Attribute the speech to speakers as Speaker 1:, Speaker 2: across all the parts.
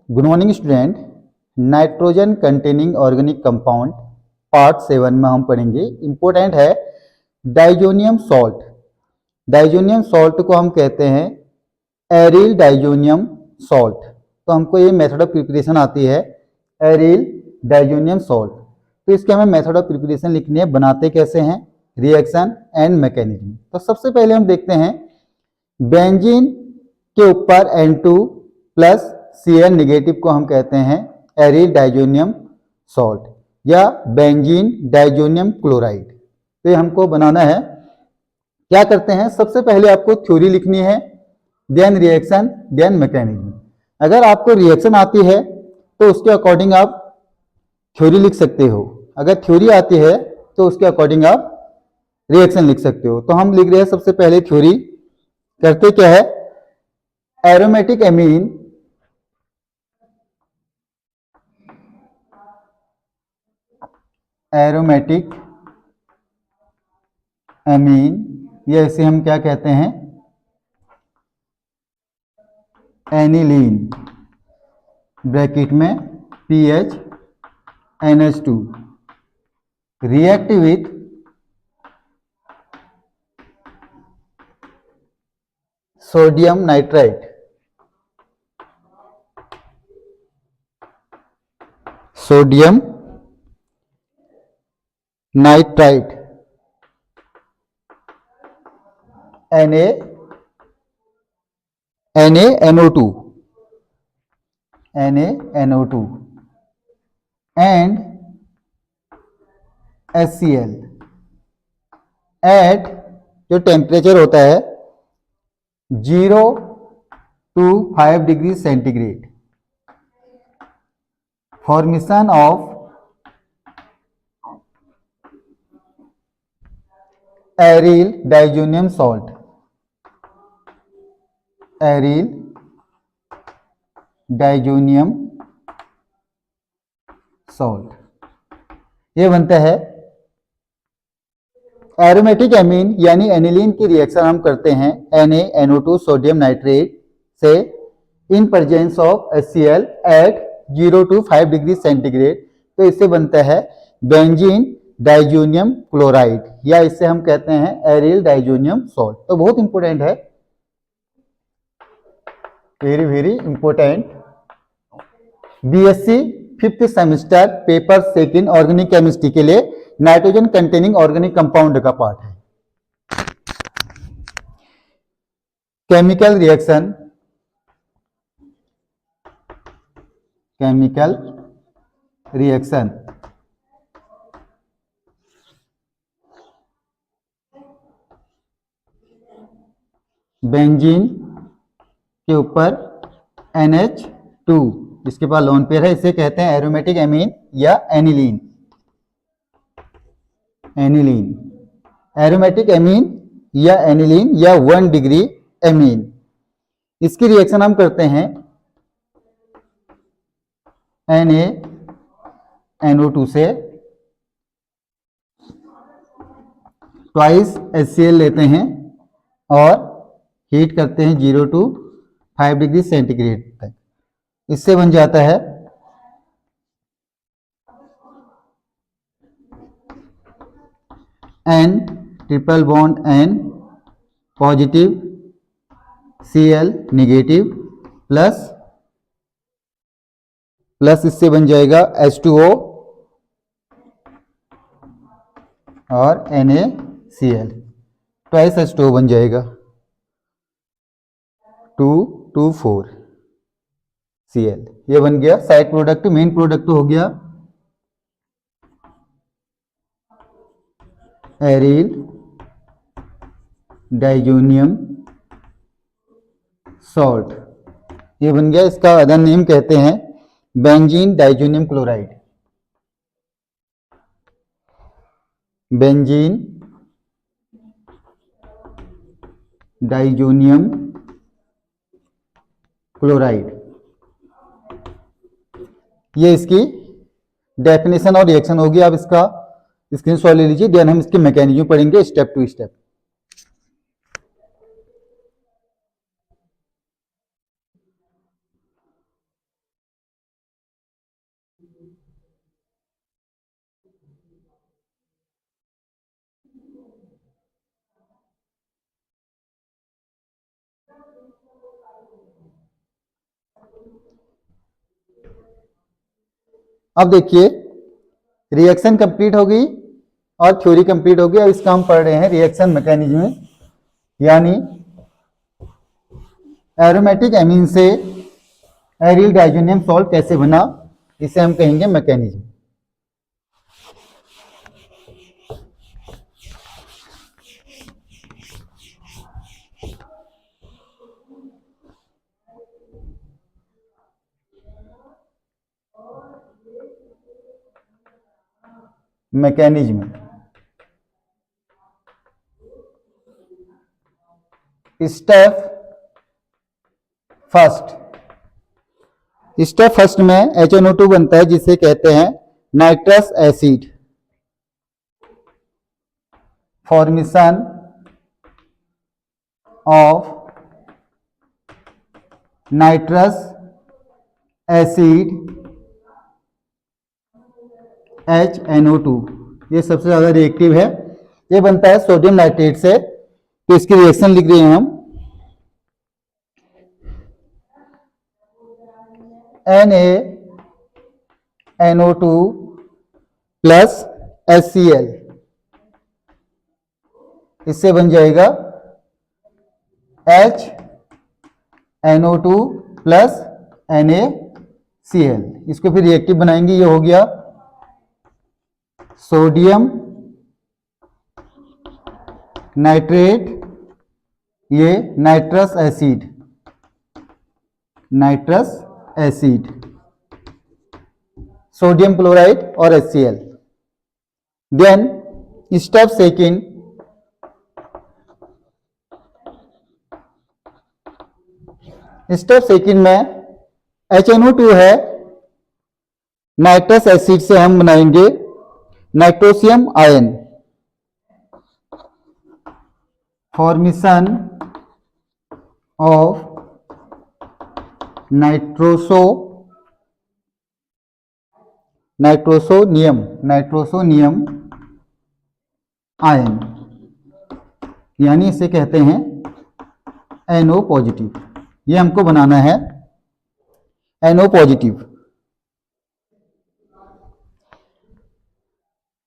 Speaker 1: Good morning student. Nitrogen containing organic compound part 7 में हम पढ़ेंगे। इंपॉर्टेंट है डाइजोनियम सॉल्ट। डाइजोनियम सॉल्ट को हम कहते हैं एरिल डाइजोनियम सॉल्ट। तो हमको ये मेथड ऑफ प्रिपरेशन आती है एरिल डाइजोनियम सॉल्ट। तो इसके हमें मेथड ऑफ प्रिपरेशन लिखनी है, बनाते कैसे हैं, रिएक्शन एंड मैकेनिज्म। तो सबसे पहले हम देखते हैं बेंजीन के ऊपर N2 प्लस Cl नेगेटिव को हम कहते हैं एरिल डाइजोनियम सॉल्ट या बेंजीन डाइजोनियम क्लोराइड। तो ये हमको बनाना है। क्या करते हैं, सबसे पहले आपको थ्योरी लिखनी है, देन रिएक्शन, देन मैकेनिज्म। अगर आपको रिएक्शन आती है तो उसके अकॉर्डिंग आप थ्योरी लिख सकते हो, अगर थ्योरी आती है तो उसके अकॉर्डिंग आप रिएक्शन लिख सकते हो। तो हम लिख रहे हैं सबसे पहले थ्योरी। करते क्या है, एरोमेटिक एमीन एरोमेटिक एमीन या इसे हम क्या कहते हैं एनिलीन, ब्रैकेट में PH NH2 react with sodium nitrite. Sodium nitrite NaNO2 and HCl at जो टेम्परेचर होता है 0 to 5 degree centigrade. Formation of aryl diazonium salt, aryl diazonium salt ये बनता है। एरोमेटिक एमीन यानी एनिलीन की रिएक्शन हम करते हैं NaNO2 सोडियम नाइट्रेट से in presence of HCl at 0 to 5 degree centigrade. तो इससे बनता है बेंजीन डाइजोनियम क्लोराइड या इससे हम कहते हैं एरिल डाइजोनियम सॉल्ट। तो बहुत इंपॉर्टेंट है, very very important. BSc 5th semester paper second organic chemistry के लिए नाइट्रोजन कंटेनिंग ऑर्गेनिक कंपाउंड का पार्ट है। Chemical reaction, chemical reaction benzene के ऊपर NH2 इसके पास लोन पेयर है, इसे कहते हैं एरोमेटिक एमीन या एनिलीन। एनिलीन एरोमेटिक एमीन या एनिलीन या 1 डिग्री एमीन। इसकी रिएक्शन हम करते हैं NaNO2 से ट्वाइस HCl लेते हैं और हीट करते हैं 0 to 5 डिग्री सेंटीग्रेड तक। इससे बन जाता है N triple bond N positive Cl negative plus इससे बन जाएगा H2O और NaCl, ट्वाइस H2O बन जाएगा 2,2,4 Cl। ये बन गया साइड प्रोडक्ट। मेन प्रोडक्ट हो गया एरिल डाइजोनियम सॉल्ट। ये बन गया, इसका अदर नेम कहते हैं benzene diazonium chloride. Benzene diazonium chloride ये इसकी डेफिनेशन और रिएक्शन होगी। आप इसका स्क्रीनशॉट ले लीजिए, देन हम इसके मैकेनिज्म पढ़ेंगे स्टेप टू स्टेप। अब देखिए रिएक्शन कंप्लीट हो गई और थ्योरी कंप्लीट हो गई। अब इसका हम पढ़ रहे हैं रिएक्शन मैकेनिज्म, यानी एरोमेटिक एमीन से एरिल डाइजोनियम सॉल्ट कैसे बना, इसे हम कहेंगे मैकेनिज्म। मैकेनिज्म स्टेप फर्स्ट में HNO2 बनता है जिसे कहते हैं nitrous acid. Formation of nitrous acid HNO2 ये सबसे ज्यादा रिएक्टिव है। ये बनता है सोडियम नाइट्रेट से, तो इसकी रिएक्शन लिख रहे हैं हम NaNO2 प्लस HCl, इससे बन जाएगा HNO2 प्लस NaCl। इसको फिर रिएक्टिव बनाएंगे, ये हो गया सोडियम नाइट्रेट, ये नाइट्रस एसिड, सोडियम क्लोराइड और HCl। देन स्टेप सेकंड में HNO2 है, नाइट्रस एसिड से हम बनाएंगे nitrosium ion. Formation of nitrosonium ion, यानी इसे कहते हैं NO पॉजिटिव। ये हमको बनाना है NO पॉजिटिव,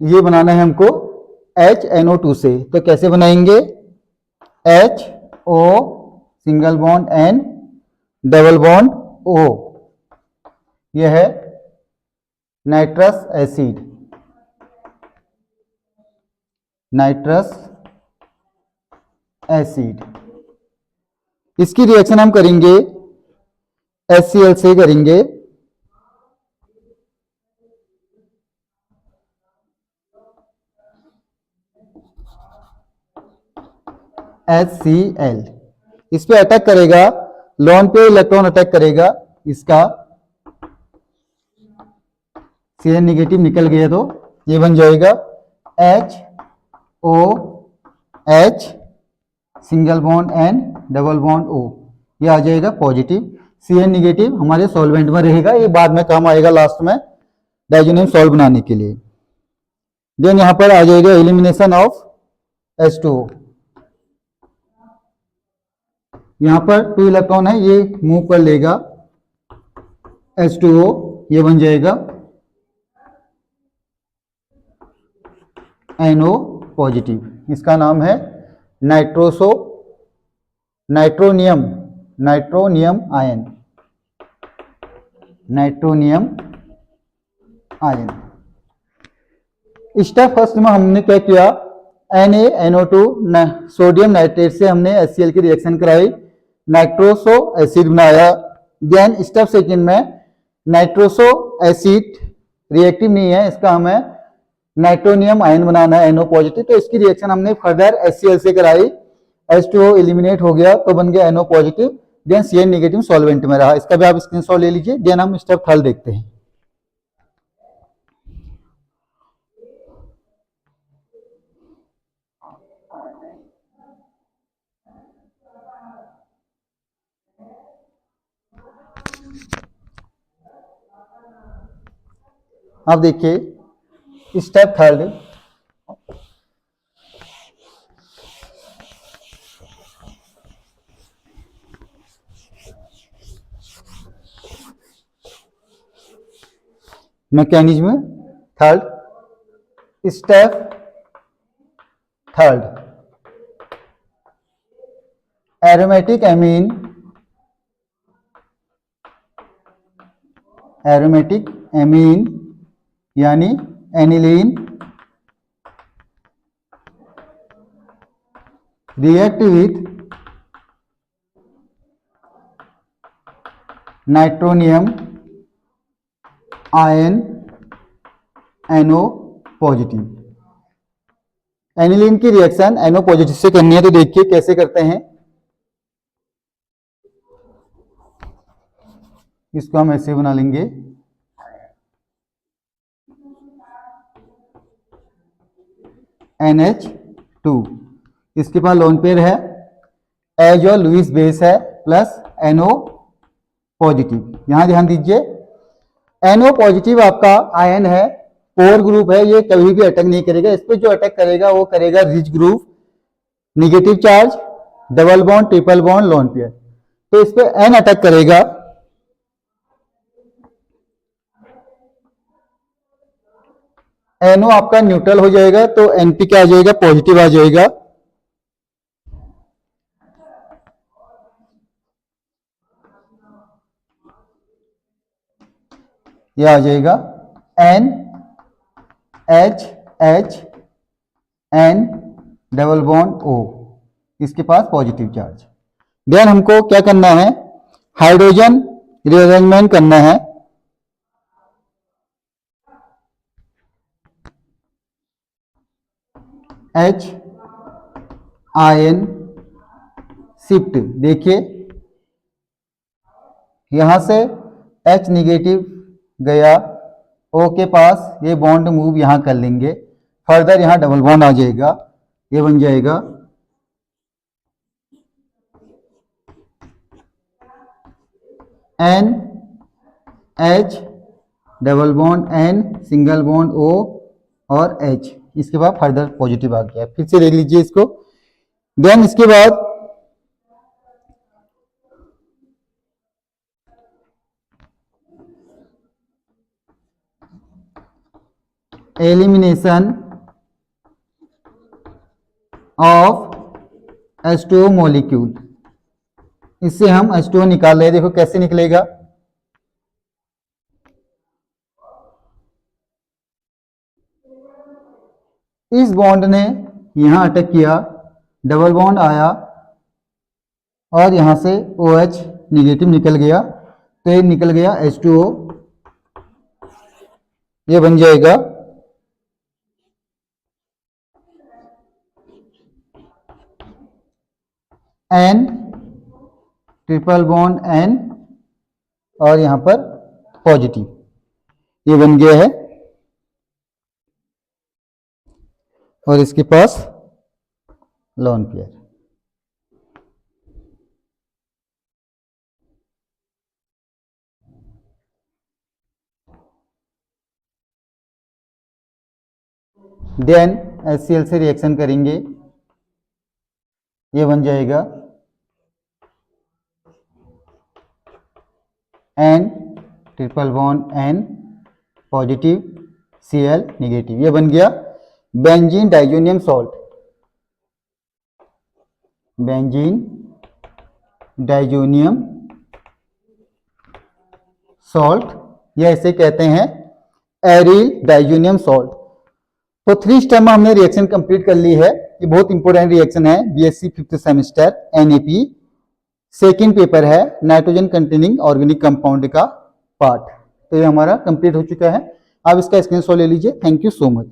Speaker 1: ये बनाना है हमको HNO2 से। तो कैसे बनाएंगे, HO single bond N double bond O, यह है नाइट्रस एसिड। इसकी रिएक्शन हम करेंगे HCl से करेंगे। HCl इस पे अटैक करेगा, लोन पे इलेक्ट्रॉन अटैक करेगा, इसका Cn निगेटिव निकल गया तो ये बन जाएगा HOH single bond N double bond O, ये आ जाएगा पॉजिटिव। Cn निगेटिव हमारे सॉल्वेंट में रहेगा, ये बाद में काम आएगा लास्ट में डाइजोनियम सॉल्ट बनाने के लिए। देन यहां पर आ जाएगा एलिमिनेशन ऑफ H2O। यहां पर 2 इलेक्ट्रॉन है, ये मूव कर लेगा H2O, ये बन जाएगा NO पॉजिटिव। इसका नाम है नाइट्रोनियम आयन। स्टेप फर्स्ट में हमने क्या किया, NaNO2 सोडियम नाइट्रेट से हमने HCl की रिएक्शन कराई, नाइट्रोसो एसिड बनाया। देन स्टेप सेकंड में नाइट्रोसो एसिड रिएक्टिव नहीं है, इसका हमें नाइट्रोनियम आयन बनाना है NO पॉजिटिव। तो इसकी रिएक्शन हमने फर्दर HCl से कराई, H2O एलिमिनेट हो गया तो बन गया NO positive. Then Cn negative solvent में रहा। इसका भी आप स्क्रीनशॉट ले लीजिए। देन हम स्टेप थर्ड देखते हैं। अब देखिए step third, mechanism third, step third, aromatic amine, aromatic amine यानी aniline react with nitronium ion NO positive. Aniline की रिएक्शन NO पॉजिटिव से करनी है, तो देखिए कैसे करते हैं। इसको हम ऐसे बना लेंगे, NH2, इसके पास लोन पेयर है, एज और लुईस बेस है, प्लस NO पॉजिटिव। यहां ध्यान दीजिए, NO पॉजिटिव आपका आयन है, कोर ग्रुप है, ये कभी भी अटैक नहीं करेगा। इस पे जो अटैक करेगा वो करेगा rich group, negative charge, double bond, triple bond, lone pair. तो इस पे N अटैक करेगा, NO आपका न्यूट्रल हो जाएगा, तो NP क्या आ जाएगा, पॉजिटिव आ जाएगा। यह आ जाएगा NHH N double bond O, इसके पास पॉजिटिव चार्ज। देन हमको क्या करना है, हाइड्रोजन रीअरेंजमेंट करना है। H आयन शिफ्ट, देखिए यहां से H निगेटिव गया, O के पास, ये बॉन्ड मूव यहां कर लेंगे, फर्दर यहां डबल बॉन्ड आ जाएगा, ये बन जाएगा NH double bond N single bond O और H, इसके बाद फर्दर पॉजिटिव आ गया। फिर से देख लीजिए इसको। देन इसके बाद एलिमिनेशन ऑफ H2O मॉलिक्यूल, इससे हम H2O निकाल रहे हैं, देखो कैसे निकलेगा। इस बॉन्ड ने यहां अटैक किया, डबल बॉन्ड आया और यहां से OH निगेटिव निकल गया, तो ये निकल गया H2O, ये बन जाएगा N ट्रिपल बॉन्ड N और यहां पर पॉजिटिव, ये बन गया है। और इसके पास लोन पेयर। देन HCl से रिएक्शन करेंगे, ये बन जाएगा N triple bond N positive Cl negative, ये बन गया benzene diazonium salt. Benzene diazonium salt, या इसे कहते हैं एरिल डाइजोनियम सॉल्ट। तो 3 स्टेप में हमने रिएक्शन कंप्लीट कर ली है। ये बहुत इंपॉर्टेंट रिएक्शन है, BSc 5th semester NAP second paper है, नाइट्रोजन कंटेनिंग ऑर्गेनिक कंपाउंड का पार्ट। तो ये हमारा कंप्लीट हो चुका है। आप इसका स्क्रीनशॉट ले लीजिए। Thank you so much.